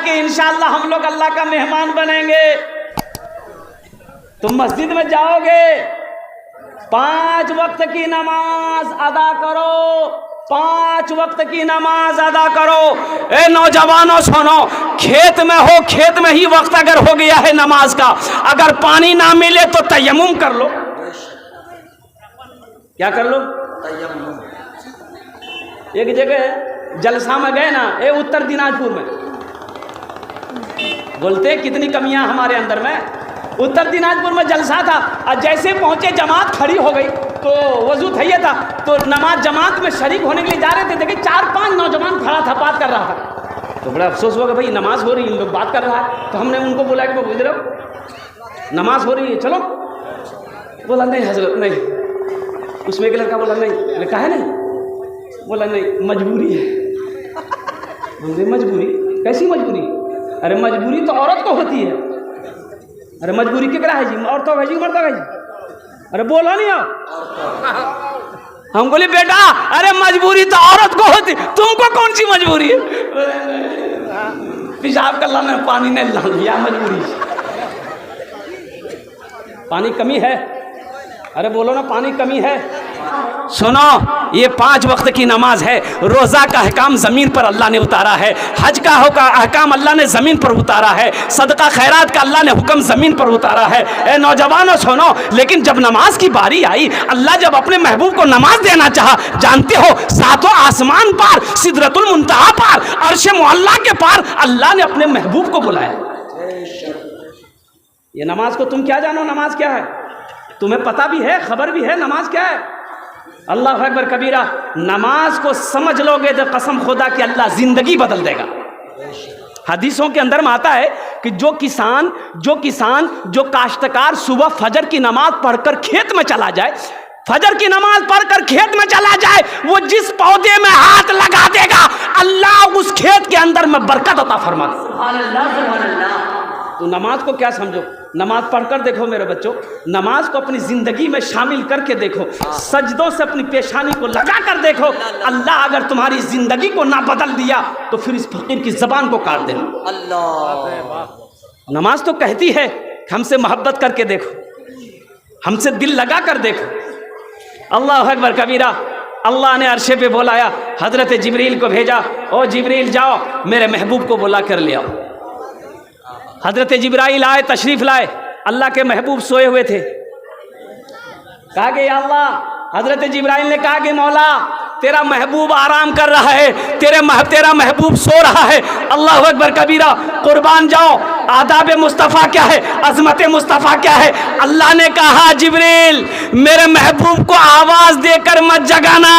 कि इंशाअल्लाह हम लोग अल्लाह का मेहमान बनेंगे। तुम मस्जिद में जाओगे, 5 वक्त की नमाज अदा करो, 5 वक्त की नमाज अदा करो। ए नौजवानों सुनो, खेत में हो, खेत में ही वक्त अगर हो गया है नमाज का, अगर पानी ना मिले तो तयम्मुम कर लो। क्या कर लो? तयम्मुम। एक जगह जलसा में गए ना, ये उत्तर दिनाजपुर में, बोलते कितनी कमियां हमारे अंदर में। उत्तर दिनाजपुर में जलसा था और जैसे पहुंचे जमात खड़ी हो गई तो वजू था, था तो नमाज जमात में शरीक होने के लिए जा रहे थे, देखिए 4-5 नौजवान खड़ा था, बात कर रहा था। तो बड़ा अफसोस हुआ कि भाई नमाज हो रही है, इन लोग बात कर रहा है। तो हमने उनको बोला कि बुझ रहे हो, नमाज हो रही है, चलो। बोला नहीं हजरत नहीं। उसमें एक लड़का बोला नहीं। कहा है नहीं? बोला नहीं, मजबूरी है। बोले मजबूरी? कैसी मजबूरी? अरे मजबूरी तो औरत को होती है। अरे मजबूरी केकरा है जी? औरतों का जी, मर्दों का जी? अरे बोलो नहीं आप। हम बोले बेटा अरे मजबूरी तो औरत को होती, तुमको कौन सी मजबूरी है? पेशाब कर लाना, पानी नहीं ला लिया, मजबूरी। पानी कमी है? अरे बोलो ना, पानी कमी है। सुनो, ये 5 वक्त की नमाज है। रोज़ा का अहकाम ज़मीन पर अल्लाह ने उतारा है, हज का अहकाम अल्लाह ने ज़मीन पर उतारा है, सदका खैरात का अल्लाह ने हुक्म ज़मीन पर उतारा है। ए नौजवानों सुनो, लेकिन जब नमाज की बारी आई, अल्लाह जब अपने महबूब को नमाज देना चाहा, जानते हो 7वां आसमान पार, सिदरतुल मुंतहा पार, अर्श मुअल्ला के पार अल्लाह ने अपने महबूब को बुलाया। ये नमाज को तुम क्या जानो? नमाज क्या है तुम्हें पता भी है, खबर भी है नमाज क्या है? अल्लाह अकबर कबीरा। नमाज को समझ लोगे तो कसम खुदा कि अल्लाह जिंदगी बदल देगा। हदीसों के अंदर में आता है कि जो काश्तकार सुबह फजर की नमाज पढ़कर खेत में चला जाए, फजर की नमाज पढ़कर खेत में चला जाए, वो जिस पौधे में हाथ लगा देगा अल्लाह उस खेत के अंदर में बरकत अता फरमा देगा। तो नमाज को क्या समझो? नमाज पढ़कर देखो मेरे बच्चों, नमाज को अपनी ज़िंदगी में शामिल करके देखो, सजदों से अपनी पेशानी को लगा कर देखो। अल्लाह अगर तुम्हारी ज़िंदगी को ना बदल दिया तो फिर इस फकीर की ज़बान को काट देना। अल्लाह। नमाज तो कहती है हमसे मोहब्बत करके देखो, हमसे दिल लगा कर देखो। अल्लाह अकबर कबीरा। अल्लाह ने अर्शे पे बुलाया, हज़रत जिब्रील को भेजा, ओ जिब्रील जाओ मेरे महबूब को बुला कर ले आओ। हजरत जिब्राइल आए, तशरीफ लाए। अल्लाह के महबूब सोए हुए थे। कहा कि अल्लाह, हजरत जिब्राइल ने कहा कि मौला तेरा महबूब आराम कर रहा है, तेरा महबूब सो रहा है। अल्लाह अकबर कबीरा। कुर्बान जाओ, आदाब मुस्तफ़ा क्या है, अजमत मुस्तफ़ा क्या है। अल्लाह ने कहा जिब्रील मेरे महबूब को आवाज देकर मत जगाना।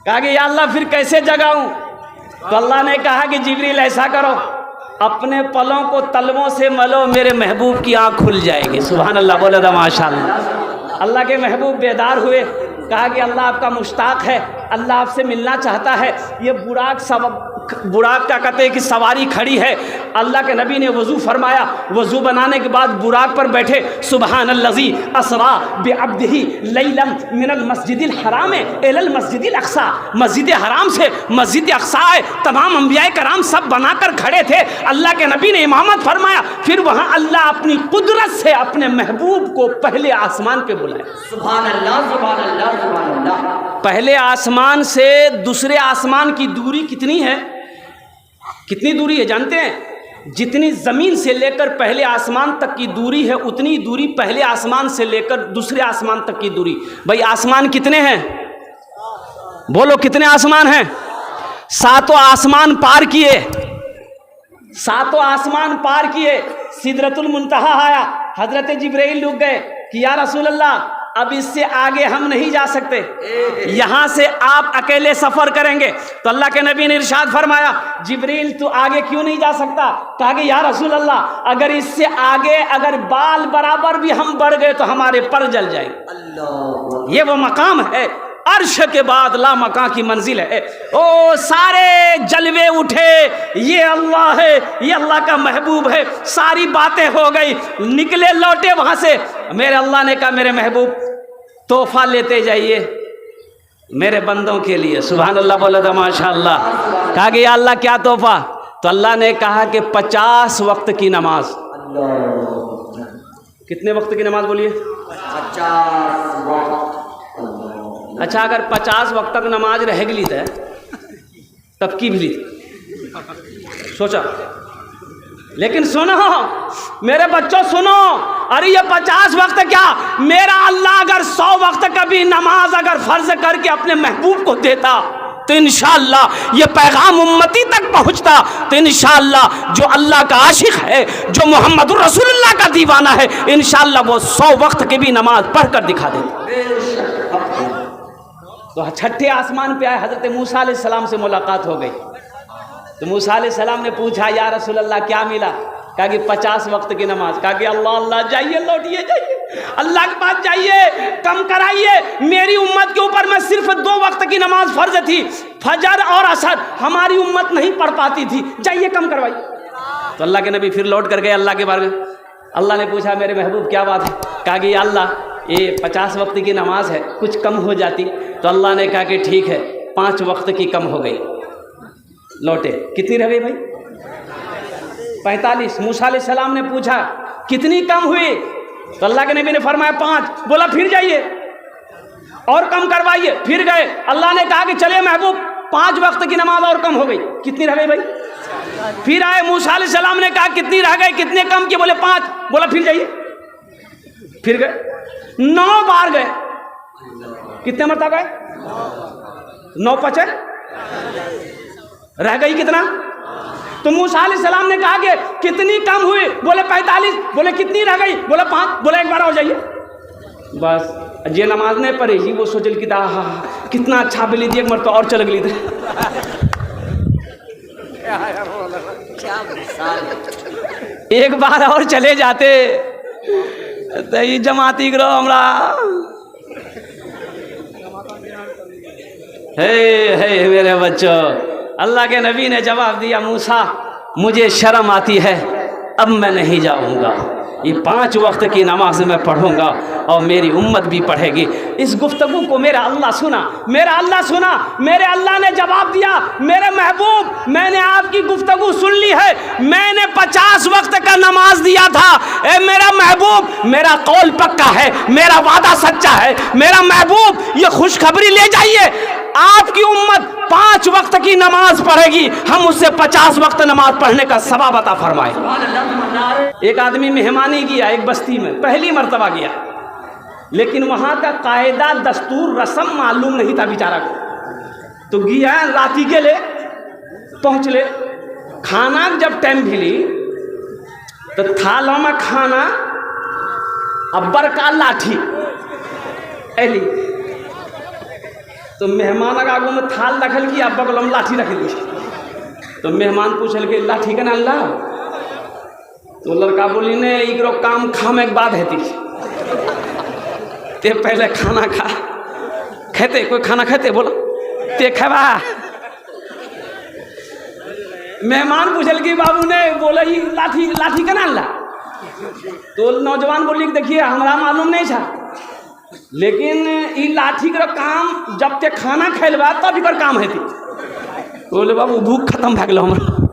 कहा कि अल्लाह फिर कैसे जगाऊं? तो अल्लाह ने कहा कि जिब्रील ऐसा करो, अपने पलों को तलवों से मलो, मेरे महबूब की आँख खुल जाएगी। सुभान अल्लाह, बोले था माशाअल्लाह। अल्लाह के महबूब बेदार हुए। कहा कि अल्लाह आपका मुश्ताक है, अल्लाह आपसे मिलना चाहता है। ये बुराक का कहते हैं कि सवारी खड़ी है। अल्लाह के नबी ने वज़ू फरमाया, वज़ू बनाने के बाद बुराक पर बैठे। सुबहानल्लज़ी असरा बिअब्दिही लैलन मिनल मस्जिदिल हराम इलल मस्जिदिल अक़सा। मस्जिद हराम से मस्जिद अक़सा है, तमाम अंबियाए कराम सब बनाकर खड़े थे। अल्लाह के नबी ने इमामत फरमाया, फिर वहाँ अल्लाह अपनी कुदरत से अपने महबूब को पहले आसमान पे बुलाया। सुभान अल्लाह, सुभान अल्लाह, सुभान अल्लाह। पहले आसमान से दूसरे आसमान की दूरी कितनी है? कितनी दूरी है जानते हैं? जितनी ज़मीन से लेकर पहले आसमान तक की दूरी है, उतनी दूरी पहले आसमान से लेकर दूसरे आसमान तक की दूरी। भाई आसमान कितने हैं? बोलो कितने आसमान हैं? 7 आसमान पार किए, 7 आसमान पार किए। सिदरतुल मुंतहा आया, हजरत जिब्राइल रुक गए कि या रसूल अल्लाह अब इससे आगे हम नहीं जा सकते, यहाँ से आप अकेले सफ़र करेंगे। तो अल्लाह के नबी ने इरशाद फरमाया, जिब्रील तू आगे क्यों नहीं जा सकता? कहा कि या रसूल अल्लाह अगर इससे आगे अगर बाल बराबर भी हम बढ़ गए तो हमारे पर जल जाएंगे। ये वो मकाम है, अर्श के बाद ला मकां की मंजिल है। ओ सारे जलवे उठे, ये अल्लाह है, ये अल्लाह का महबूब है। सारी बातें हो गई, निकले लौटे वहाँ से। मेरे अल्लाह ने कहा मेरे महबूब तोहफा लेते जाइए मेरे बंदों के लिए। सुभान अल्लाह, बोला था माशाअल्लाह। कहा कि या अल्लाह क्या तोहफा? तो अल्लाह ने कहा कि 50 वक्त की नमाज। कितने वक्त की नमाज बोलिए? 50 वक्त। अच्छा, अगर 50 वक्त तक नमाज रह गई तो तब की भी सोचा। लेकिन सुनो मेरे बच्चों, सुनो, अरे ये 50 वक्त क्या, मेरा अल्लाह अगर 100 वक्त कभी नमाज अगर फर्ज करके अपने महबूब को देता तो इंशाअल्लाह ये पैगाम उम्मती तक पहुंचता। तो इंशाअल्लाह जो अल्लाह का आशिक है, जो मोहम्मद रसूलुल्लाह का दीवाना है, इंशाअल्लाह वो 100 वक्त की भी नमाज पढ़कर दिखा देता। तो छठे आसमान पे आए, हजरत मूसा अलैहिस्सलाम से मुलाकात हो गई। तो मूसा अलैहिस्सलाम ने पूछा, या रसूल अल्लाह क्या मिला? कहा कि 50 वक्त की नमाज। कहा कि अल्लाह अल्लाह, जाइए, लौटिए, जाइए अल्लाह के पास, जाइए, कम कराइए। मेरी उम्मत के ऊपर में सिर्फ 2 वक्त की नमाज फर्ज थी, फजर और असर, हमारी उम्मत नहीं पढ़ पाती थी, जाइए कम करवाइए। तो अल्लाह के नबी फिर लौट कर गए अल्लाह के बारे में। अल्लाह ने पूछा, मेरे महबूब क्या बात है? कहा कि अल्लाह ये 50 वक्त की नमाज है, कुछ कम हो जाती। तो अल्लाह ने कहा कि ठीक है, 5 वक्त की कम हो गई। लौटे, कितनी रह गई भाई? 45। मूसा अलैहिस्सलाम ने पूछा कितनी कम हुई? तो अल्लाह के नबी ने फरमाया 5। बोला फिर जाइए और कम करवाइए। फिर गए, अल्लाह ने कहा कि चलिए महबूब, 5 वक्त की नमाज और कम हो गई। कितनी रह गई भाई? फिर आए, मूसा अलैहिस्सलाम ने कहा कितनी रह गई, कितने कम किए? बोले 5। बोला फिर जाइए। फिर गए, 9 बार गए। कितने मरतबा गए? 9 5 रह गई कितना? तो मूसा अलैहिस्सलाम ने कहा कि कितनी कम हुई? बोले 45। बोले कितनी रह गई? बोले 5। बोले 1 बार हो जाइए। बस ये नमाज नहीं पढ़ेगी, वो सोचल कि कितना अच्छा बिली थी, एक मरतबा और चल गई थी। एक बार और चले जाते तो ये जमाती करो हमरा। हे मेरे बच्चों, अल्लाह के नबी ने जवाब दिया, मूसा मुझे शर्म आती है, अब मैं नहीं जाऊंगा। ये 5 वक्त की नमाज मैं पढ़ूंगा और मेरी उम्मत भी पढ़ेगी। इस गुफ्तगू को मेरा अल्लाह सुना, मेरा अल्लाह सुना। मेरे अल्लाह ने जवाब दिया, मेरे महबूब, मैंने आपकी गुफ्तगू सुन ली है, मैंने 50 वक्त का नमाज दिया था। ए मेरा महबूब, मेरा कौल पक्का है, मेरा वादा सच्चा है। मेरा महबूब, ये खुशखबरी ले जाइए, आपकी उम्मत 5 वक्त की नमाज पढ़ेगी, हम उससे 50 वक्त नमाज पढ़ने का सवाब अता फरमाए। एक आदमी मेहमानी किया एक बस्ती में, पहली मर्तबा गया, लेकिन वहाँ का कायदा दस्तूर रस्म मालूम नहीं था बेचारा को। तो गया, राती के ले पहुँच ले, खाना जब टाइम मिली तो थालों में खाना, अब्बर का लाठी एली। तो मेहमान आगू में थाल रखल की, अब्बा को लाठी रख ली। तो मेहमान पूछल के लाठी के ना ला? तो लड़का बोली ने इकरो काम खामे के बाद हेती, ते पहले खाना खा। खेते कोई खाना खेते? बोला ते खेबा। मेहमान पूछल की बाबू ने, बोला ये लाठी के ना ला? तो नौजवान बोली देखिए हमरा मालूम नहीं था, लेकिन ई लाठी का काम जब ते खाना खैलबा तब इकर काम हेती। बोले बाबू भूख खत्म भए गेल हमरा।